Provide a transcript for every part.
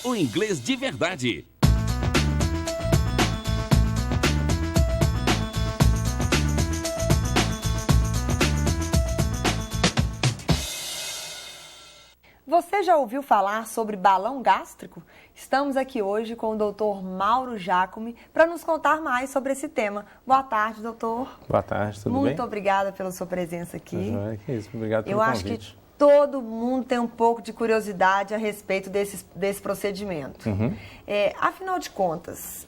o inglês de verdade. Você já ouviu falar sobre balão gástrico? Estamos aqui hoje com o Dr. Mauro Giacomi para nos contar mais sobre esse tema. Boa tarde, doutor. Boa tarde, tudo bem? Muito obrigada pela sua presença aqui. Que isso, obrigado pelo convite. convite. Eu acho que todo mundo tem um pouco de curiosidade a respeito desse procedimento. Afinal de contas,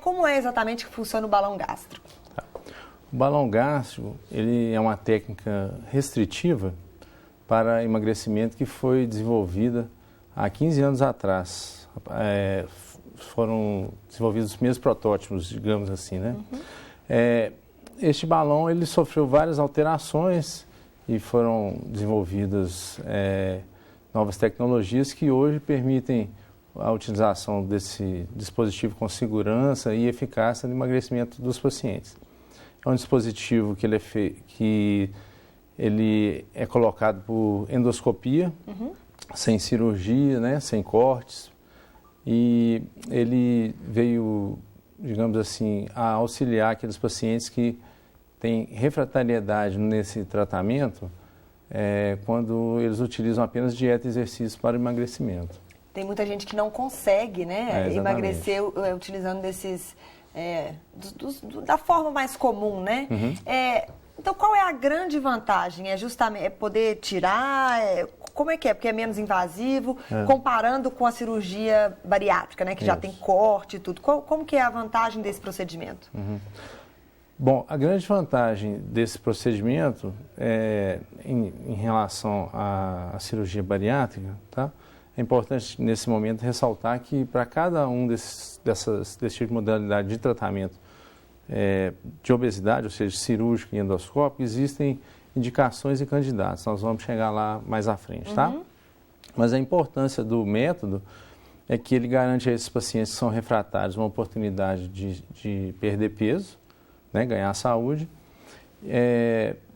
como é exatamente que funciona o balão gástrico? O balão gástrico, ele é uma técnica restritiva para emagrecimento que foi desenvolvida há 15 anos atrás. Foram desenvolvidos os primeiros protótipos, digamos assim, né? Este balão, ele sofreu várias alterações e foram desenvolvidas novas tecnologias que hoje permitem a utilização desse dispositivo com segurança e eficácia no emagrecimento dos pacientes. É um dispositivo que ele é colocado por endoscopia, sem cirurgia, né, sem cortes, e ele veio, digamos assim, a auxiliar aqueles pacientes que têm refratariedade nesse tratamento quando eles utilizam apenas dieta e exercício para emagrecimento. Tem muita gente que não consegue, né, emagrecer utilizando desses, da forma mais comum, né? Então, qual é a grande vantagem? É justamente poder tirar? Como é que é? Porque é menos invasivo, comparando com a cirurgia bariátrica, né? Que já tem corte e tudo. Como que é a vantagem desse procedimento? Bom, a grande vantagem desse procedimento em relação à cirurgia bariátrica, tá? É importante nesse momento ressaltar que para cada um desse tipo de modalidade de tratamento de obesidade, ou seja, cirúrgico e endoscópico, existem indicações e candidatos. Nós vamos chegar lá mais à frente, tá? Mas a importância do método é que ele garante a esses pacientes que são refratários uma oportunidade de perder peso, né, ganhar saúde,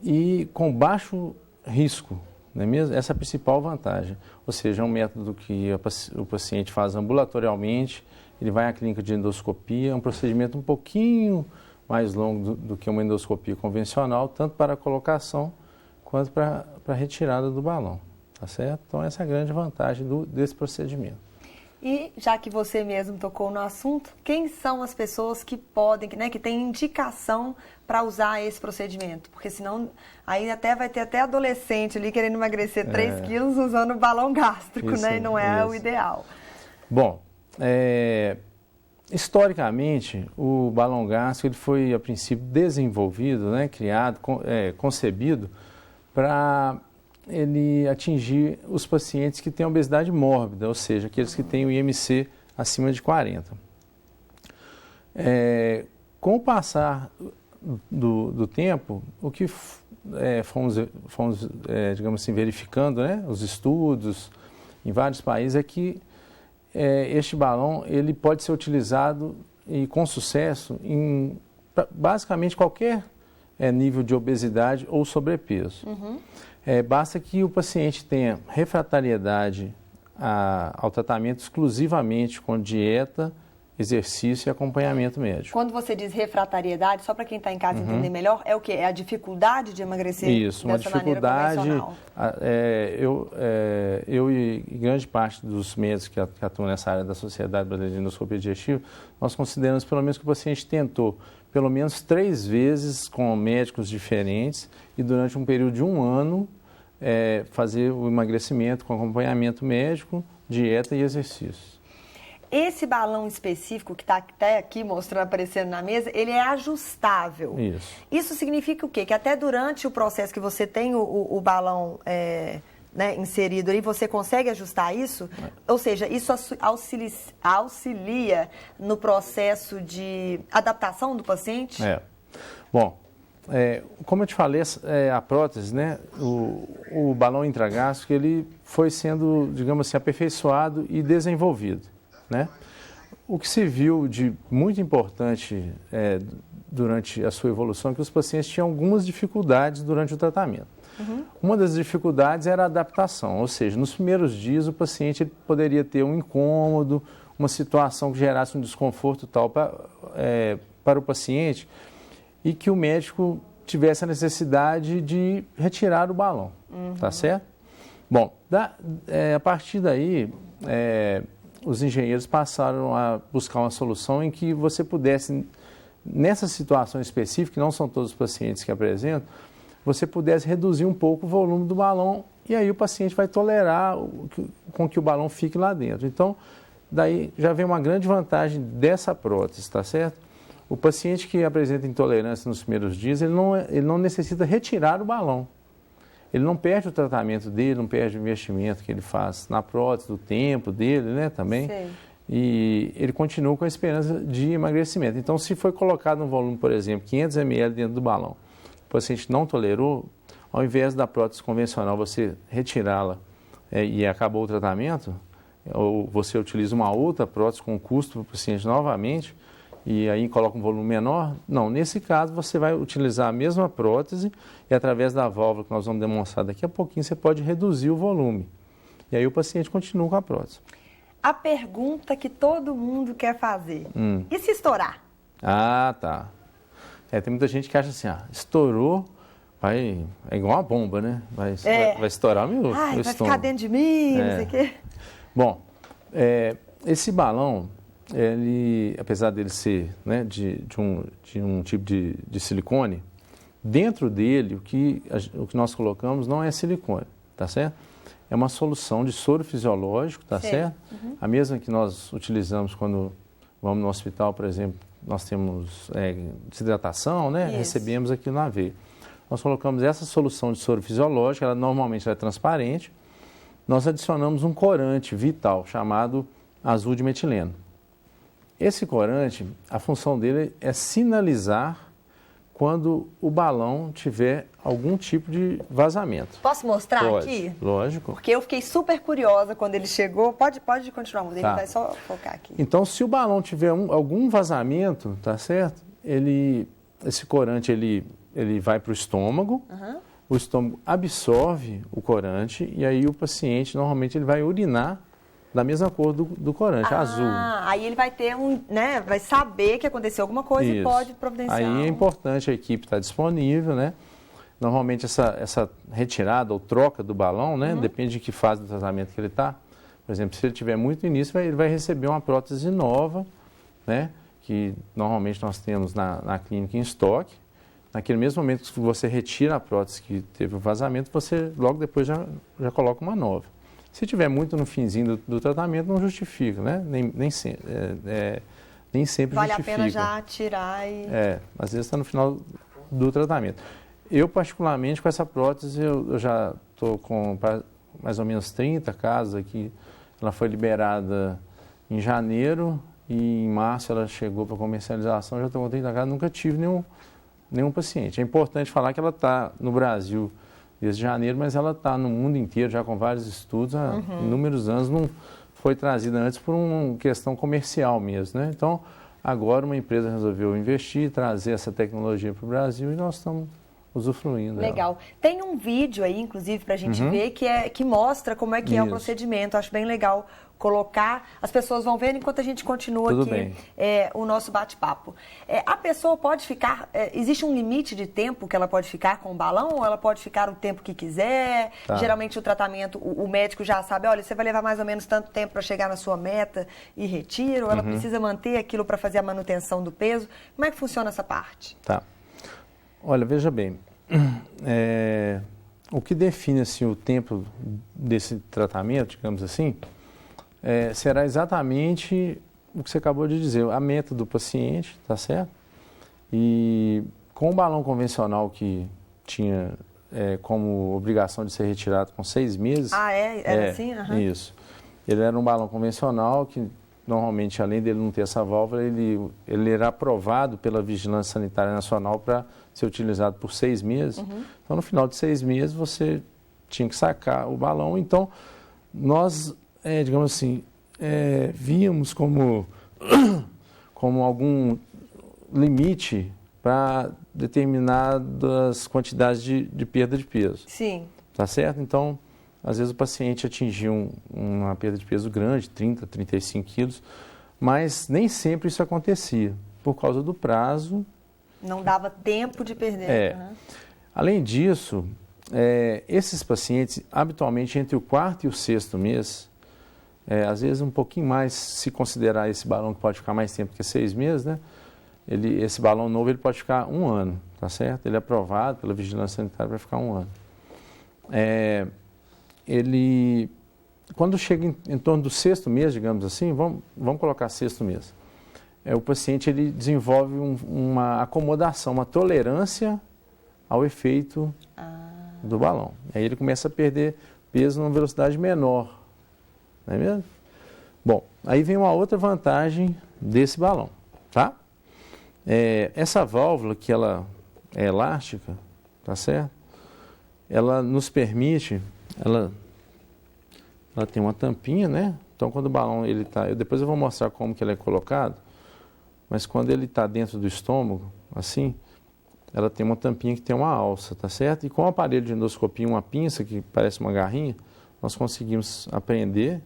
e com baixo risco, não é mesmo? Essa é a principal vantagem. Ou seja, é um método que o paciente faz ambulatorialmente, ele vai à clínica de endoscopia, é um procedimento um pouquinho mais longo do que uma endoscopia convencional, tanto para a colocação quanto para a retirada do balão, tá certo? Então, essa é a grande vantagem desse procedimento. E, já que você mesmo tocou no assunto, quem são as pessoas que podem, né, que têm indicação para usar esse procedimento? Porque senão, aí vai ter até adolescente ali querendo emagrecer 3 quilos usando balão gástrico, isso, né? E não é o ideal. Bom, historicamente, o balão gástrico ele foi, a princípio, desenvolvido, né, criado, concebido para ele atingir os pacientes que têm obesidade mórbida, ou seja, aqueles que têm o IMC acima de 40. Com o passar do tempo, o que fomos digamos assim, verificando, né, os estudos em vários países, é que este balão ele pode ser utilizado e com sucesso em basicamente qualquer nível de obesidade ou sobrepeso. Basta que o paciente tenha refratariedade ao tratamento exclusivamente com dieta, exercício e acompanhamento médico. Quando você diz refratariedade, só para quem está em casa entender melhor, é o quê? É a dificuldade de emagrecer Isso, uma dificuldade. Eu e grande parte dos médicos que atuam nessa área da Sociedade Brasileira de Endoscopia Digestiva, nós consideramos pelo menos que o paciente tentou pelo menos 3 vezes com médicos diferentes e durante um período de 1 ano fazer o emagrecimento com acompanhamento médico, dieta e exercícios. Esse balão específico que está até aqui mostrando, aparecendo na mesa, ele é ajustável. Isso. Isso significa o quê? Que até durante o processo que você tem o balão né, inserido ali, você consegue ajustar isso? Ou seja, isso auxilia no processo de adaptação do paciente? Bom, como eu te falei, a prótese, né, o balão intragástrico, ele foi sendo, digamos assim, aperfeiçoado e desenvolvido, né? O que se viu de muito importante durante a sua evolução é que os pacientes tinham algumas dificuldades durante o tratamento. Uma das dificuldades era a adaptação, ou seja, nos primeiros dias o paciente ele poderia ter um incômodo, uma situação que gerasse um desconforto tal para o paciente e que o médico tivesse a necessidade de retirar o balão, tá certo? Bom, a partir daí, os engenheiros passaram a buscar uma solução em que você pudesse, nessa situação específica, que não são todos os pacientes que apresentam, você pudesse reduzir um pouco o volume do balão e aí o paciente vai tolerar com que o balão fique lá dentro. Então, daí já vem uma grande vantagem dessa prótese, tá certo? O paciente que apresenta intolerância nos primeiros dias, ele não necessita retirar o balão. Ele não perde o tratamento dele, não perde o investimento que ele faz na prótese, do tempo dele, né, também. Sei. E ele continua com a esperança de emagrecimento. Então, se foi colocado um volume, por exemplo, 500 ml dentro do balão, o paciente não tolerou, ao invés da prótese convencional você retirá-la e acabou o tratamento, ou você utiliza uma outra prótese com custo para o paciente novamente, e aí coloca um volume menor, não, nesse caso você vai utilizar a mesma prótese e através da válvula que nós vamos demonstrar daqui a pouquinho, você pode reduzir o volume. E aí o paciente continua com a prótese. A pergunta que todo mundo quer fazer, e se estourar? Ah, tá. Tem muita gente que acha assim, estourou, é igual uma bomba, né? Vai estourar o meu vai estômago. ficar dentro de mim, não sei o quê. Bom, esse balão, ele, apesar dele ser, né, de um tipo de silicone, dentro dele o que nós colocamos não é silicone, tá certo? É uma solução de soro fisiológico, tá certo? A mesma que nós utilizamos quando vamos no hospital, por exemplo, nós temos desidratação, né? Isso. Recebemos aquilo na veia. Nós colocamos essa solução de soro fisiológico, ela normalmente é transparente. Nós adicionamos um corante vital chamado azul de metileno. Esse corante, a função dele é sinalizar quando o balão tiver algum tipo de vazamento. Posso mostrar Pode, aqui? Lógico. Porque eu fiquei super curiosa quando ele chegou. Pode continuar, ele vai só focar aqui. Então, se o balão tiver algum vazamento, tá certo? Esse corante, ele vai para o estômago, o estômago absorve o corante e aí o paciente, normalmente, ele vai urinar da mesma cor do corante, azul. Aí ele vai ter vai saber que aconteceu alguma coisa e pode providenciar. Aí é importante a equipe estar disponível, né? Normalmente essa retirada ou troca do balão, né? Depende de que fase do tratamento que ele está. Por exemplo, se ele tiver muito no início, ele vai receber uma prótese nova, né? Que normalmente nós temos na clínica em estoque. Naquele mesmo momento que você retira a prótese que teve o vazamento, você logo depois já coloca uma nova. Se tiver muito no finzinho do tratamento, não justifica, né? Nem sempre vale justifica. a pena já tirar e... Às vezes está no final do tratamento. Eu, particularmente, com essa prótese, eu já estou com mais ou menos 30 casos aqui. Ela foi liberada em janeiro e em março ela chegou para comercialização. Já estou com 30 casos, nunca tive nenhum paciente. É importante falar que ela está no Brasil desde janeiro, mas ela está no mundo inteiro, já com vários estudos, há inúmeros anos, não foi trazida antes por uma questão comercial mesmo, né? Então, agora uma empresa resolveu investir, trazer essa tecnologia para o Brasil e nós estamos usufruindo. Legal. Tem um vídeo aí, inclusive, para a gente ver, que mostra como é que é o procedimento. Acho bem legal colocar. As pessoas vão ver enquanto a gente continua Tudo aqui bem. O nosso bate-papo. A pessoa pode ficar... existe um limite de tempo que ela pode ficar com o balão ou ela pode ficar o tempo que quiser? Tá. Geralmente o tratamento, o médico já sabe, olha, você vai levar mais ou menos tanto tempo para chegar na sua meta e retira, ou ela precisa manter aquilo para fazer a manutenção do peso. Como é que funciona essa parte? Tá. Olha, veja bem, o que define assim, o tempo desse tratamento, digamos assim, será exatamente o que você acabou de dizer, a meta do paciente, tá certo? E com o balão convencional que tinha como obrigação de ser retirado com 6 meses... Era assim? Isso. Ele era um balão convencional que, normalmente, além dele não ter essa válvula, ele era aprovado pela Vigilância Sanitária Nacional para ser utilizado por 6 meses. Então, no final de 6 meses, você tinha que sacar o balão. Então, nós, digamos assim, víamos como algum limite para determinadas quantidades de perda de peso. Sim. Tá certo? Então, às vezes o paciente atingiu uma perda de peso grande, 30, 35 quilos, mas nem sempre isso acontecia, por causa do prazo. Não dava tempo de perder. Uhum. Além disso, esses pacientes, habitualmente, entre o 4º e o 6º mês, às vezes um pouquinho mais, se considerar esse balão que pode ficar mais tempo que 6 meses, né? Esse balão novo ele pode ficar 1 ano, tá certo? Ele é aprovado pela vigilância sanitária para ficar 1 ano. Quando chega em torno do 6º mês, digamos assim, vamos colocar 6º mês, o paciente ele desenvolve uma acomodação, uma tolerância ao efeito do balão. Aí ele começa a perder peso numa velocidade menor, não é mesmo? Bom, aí vem uma outra vantagem desse balão, tá? Essa válvula que ela é elástica, tá certo? Ela nos permite, ela tem uma tampinha, né? Então quando o balão ele tá, depois eu vou mostrar como que ele é colocado, mas quando ele está dentro do estômago, assim, ela tem uma tampinha que tem uma alça, tá certo? E com o aparelho de endoscopia, uma pinça que parece uma garrinha, nós conseguimos apreender,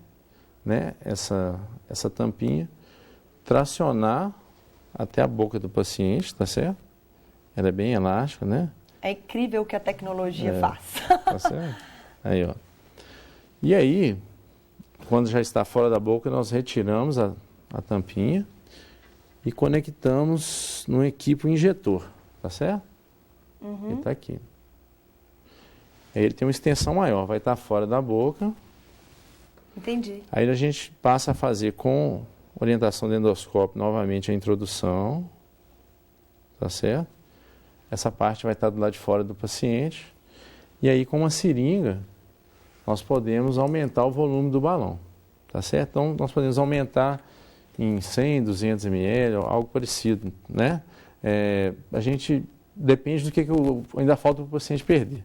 né, essa tampinha, tracionar até a boca do paciente, tá certo? Ela é bem elástica, né? É incrível o que a tecnologia faz. Tá certo? Aí, ó. E aí, quando já está fora da boca, nós retiramos a tampinha e conectamos no equipo injetor, tá certo? Uhum. Ele está aqui. Aí ele tem uma extensão maior, vai estar fora da boca. Entendi. Aí a gente passa a fazer com orientação do endoscópio novamente a introdução, tá certo? Essa parte vai estar do lado de fora do paciente. E aí com uma seringa, nós podemos aumentar o volume do balão, tá certo? Então nós podemos aumentar em 100, 200 ml, algo parecido, né? A gente depende do que ainda falta para o paciente perder.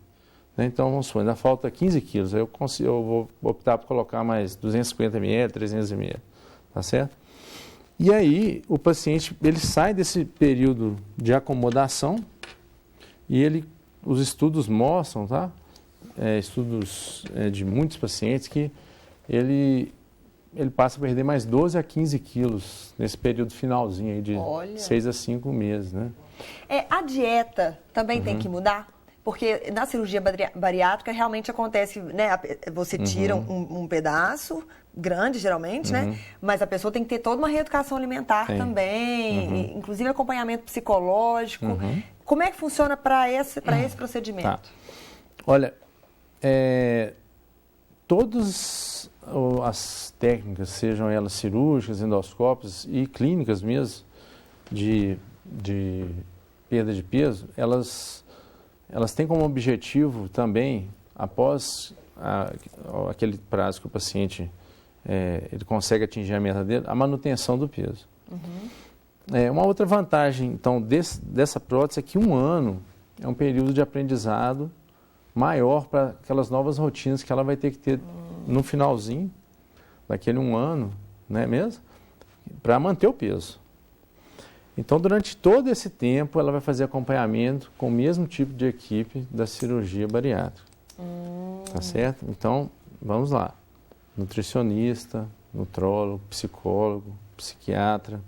Né? Então, vamos supor, ainda falta 15 quilos, aí eu vou optar por colocar mais 250 ml, 300 ml, tá certo? E aí, o paciente, ele sai desse período de acomodação e os estudos mostram, tá? Estudos de muitos pacientes que ele passa a perder mais 12 a 15 quilos nesse período finalzinho aí de 6 a 5 meses, né? A dieta também tem que mudar? Porque na cirurgia bariátrica realmente acontece, né? Você tira um pedaço grande, geralmente, né? Mas a pessoa tem que ter toda uma reeducação alimentar também, inclusive acompanhamento psicológico. Como é que funciona para esse procedimento? Tá. Olha, todas as técnicas, sejam elas cirúrgicas, endoscópicas e clínicas mesmo, de perda de peso, elas têm como objetivo também, após aquele prazo que o paciente ele consegue atingir a meta dele, a manutenção do peso. Uma outra vantagem, então, dessa prótese é que 1 ano é um período de aprendizado maior para aquelas novas rotinas que ela vai ter que ter no finalzinho daquele 1 ano, não é mesmo? Para manter o peso. Então, durante todo esse tempo, ela vai fazer acompanhamento com o mesmo tipo de equipe da cirurgia bariátrica. Tá certo? Então, vamos lá. Nutricionista, nutrólogo, psicólogo, psiquiatra.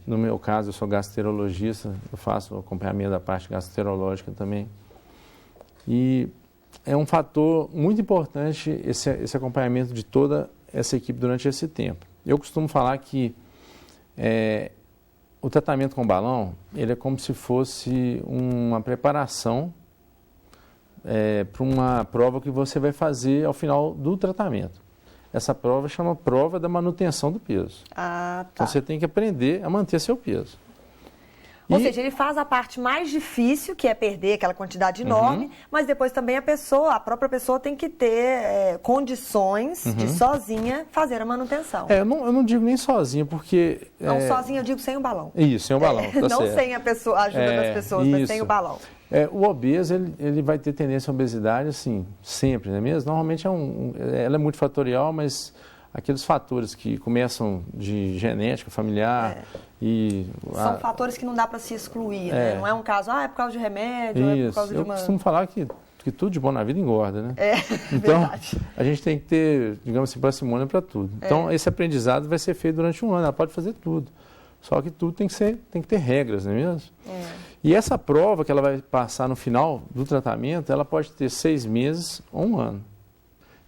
No meu caso, eu sou gastroenterologista, eu faço o acompanhamento da parte gastroenterológica também. E é um fator muito importante esse acompanhamento de toda essa equipe durante esse tempo. Eu costumo falar que o tratamento com balão, ele é como se fosse uma preparação para uma prova que você vai fazer ao final do tratamento. Essa prova chama prova da manutenção do peso. Tá. Então você tem que aprender a manter seu peso. Ou seja, ele faz a parte mais difícil, que é perder aquela quantidade enorme, mas depois também a própria pessoa tem que ter condições de sozinha fazer a manutenção. Eu não digo nem sozinha, porque... Não, sozinha eu digo sem o balão. Isso, sem o balão, tá não certo. Sem a ajuda das pessoas, mas sem o balão. O obeso, ele vai ter tendência à obesidade, assim, sempre, não é mesmo? Normalmente ela é multifatorial, mas aqueles fatores que começam de genética familiar e... São fatores que não dá para se excluir, né? Não é um caso, é por causa de remédio, isso. é por causa de uma... Eu costumo falar que tudo de bom na vida engorda, né? Então, verdade. A gente tem que ter, digamos assim, parcimônia para tudo. Então, esse aprendizado vai ser feito durante um ano, ela pode fazer tudo. Só que tudo tem que ter regras, não é mesmo? E essa prova que ela vai passar no final do tratamento, ela pode ter 6 meses ou 1 ano.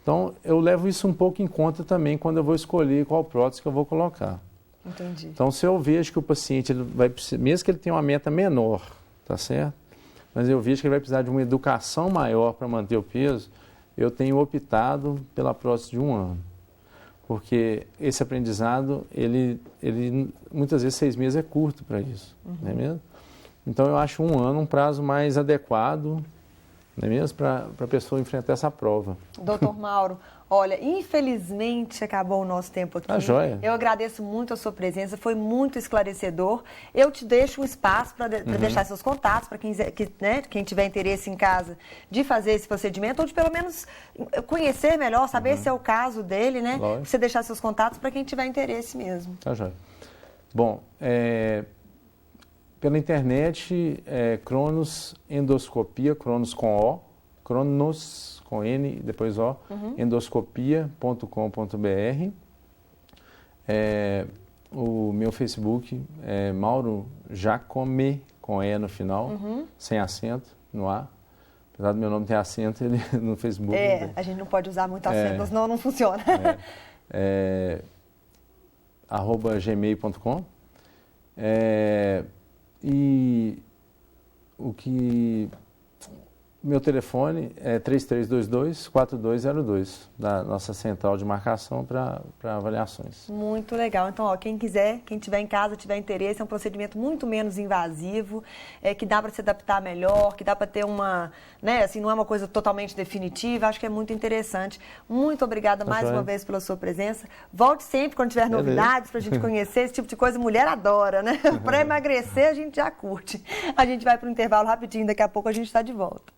Então, eu levo isso um pouco em conta também quando eu vou escolher qual prótese que eu vou colocar. Entendi. Então, se eu vejo que o paciente, ele vai precisar, mesmo que ele tenha uma meta menor, tá certo? Mas eu vejo que ele vai precisar de uma educação maior para manter o peso, eu tenho optado pela prótese de 1 ano. Porque esse aprendizado, ele muitas vezes 6 meses é curto para isso, não é mesmo? Então eu acho 1 ano um prazo mais adequado, não é mesmo, para a pessoa enfrentar essa prova. Doutor Mauro, olha, infelizmente acabou o nosso tempo aqui. Tá joia. Eu agradeço muito a sua presença, foi muito esclarecedor. Eu te deixo um espaço para deixar seus contatos, para quem tiver interesse em casa de fazer esse procedimento, ou de pelo menos conhecer melhor, saber se é o caso dele, né? Lógico. Você deixar seus contatos para quem tiver interesse mesmo. Tá joia. Bom, pela internet, Cronos Endoscopia, Cronos com O, Cronos com N, depois O, endoscopia.com.br. O meu Facebook é Mauro Jacome, com E no final, sem acento, no A. Apesar do meu nome ter acento, ele no Facebook... A gente não pode usar muito acento, senão não funciona. @gmail.com. E meu telefone é 3322-4202, da nossa central de marcação para avaliações. Muito legal. Então, quem tiver em casa, tiver interesse, é um procedimento muito menos invasivo, que dá para se adaptar melhor, que dá para ter uma, né, assim, não é uma coisa totalmente definitiva, acho que é muito interessante. Muito obrigada mais uma vez pela sua presença. Volte sempre quando tiver novidades para a gente conhecer esse tipo de coisa. Mulher adora, né? Para emagrecer, a gente já curte. A gente vai para um intervalo rapidinho, daqui a pouco a gente está de volta.